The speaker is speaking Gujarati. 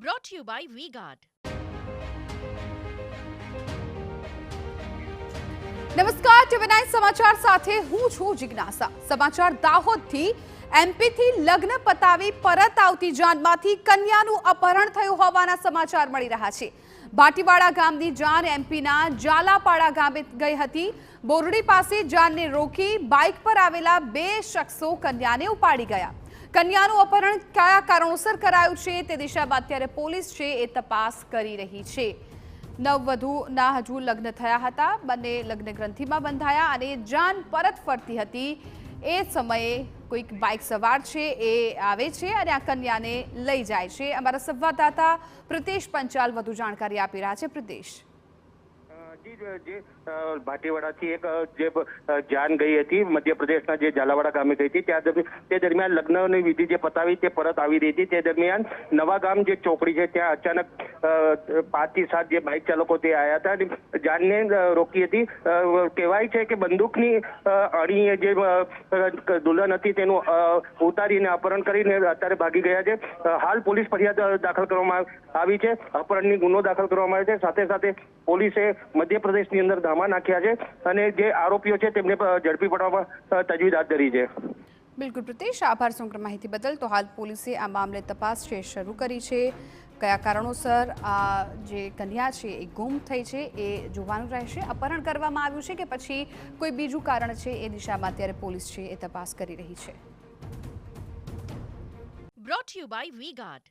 Brought to you by V-Guard. નમસ્કાર, ટીવી9 સમાચાર સાથે હું છું જિજ્ઞાસા। સમાચાર દાહોદથી એમપીથી લગ્ન પતાવી પરત આવતી જાનમાંથી કન્યાનું અપહરણ થયું હોવાના સમાચાર મળી રહ્યા છે। ભાટીવાડા ગામની જાન એમપીના જાલાપાડા ગામે ગઈ હતી। બોરડી પાસે જાનને રોકી બાઇક પર આવેલા બે શખ્સો કન્યાને ઉપાડી ગયા। કન્યાનું અપહરણ કયા કારણોસર કરાયું છે તે દિશામાં અત્યારે પોલીસ છે એ તપાસ કરી રહી છે। નવવધુના હજુ લગ્ન થયા હતા। બંને લગ્ન ગ્રંથિમાં બંધાયા અને જાન પરત ફરતી હતી। એ સમયે કોઈક બાઇક સવાર છે એ આવે છે અને આ કન્યાને લઈ જાય છે। અમારા સંવાદદાતા પ્રિતેશ પંચાલ વધુ જાણકારી આપી રહ્યા છે। પ્રિતેશ, ભાટીવાડાથી એક જે જાન ગઈ હતી મધ્યપ્રદેશના જે ઝાલાવાડા ગામે ગઈ હતી તે દરમિયાન લગ્નની વિધિ જે પતાવી તે પરત આવી રહી હતી। તે દરમિયાન નવા ગામ જે ચોકડી છે ત્યાં અચાનક 5 થી 7 જે બાઇક ચાલકો તે આવ્યા હતા અને જાનને રોકી હતી। કહેવાય છે કે બંદૂકની અણી જે દુલ્હન હતી તેનું ઉતારીને અપહરણ કરીને અત્યારે ભાગી ગયા છે। હાલ પોલીસ ફરિયાદ દાખલ કરવામાં આવી છે। અપહરણની ગુનો દાખલ કરવામાં આવ્યો છે। સાથે સાથે પોલીસે મધ્યપ્રદેશની અંદર ધામા નાખ્યા છે અને જે આરોપીઓ છે તેમને ઝડપી પાડવામાં તજવીજ હાથ ધરી છે। બિલકુલ પ્રિતેશ, આભાર સમગ્ર માહિતી બદલ। તો હાલ પોલીસે આ મામલે તપાસ છે શરૂ કરી છે। કયા કારણોસર આ જે કન્યા છે એ ગુમ થઈ છે એ જોવાનું રહેશે। અપહરણ કરવામાં આવ્યું છે કે પછી કોઈ બીજું કારણ છે એ દિશામાં અત્યારે પોલીસ છે એ તપાસ કરી રહી છે। Brought to you by V-Guard.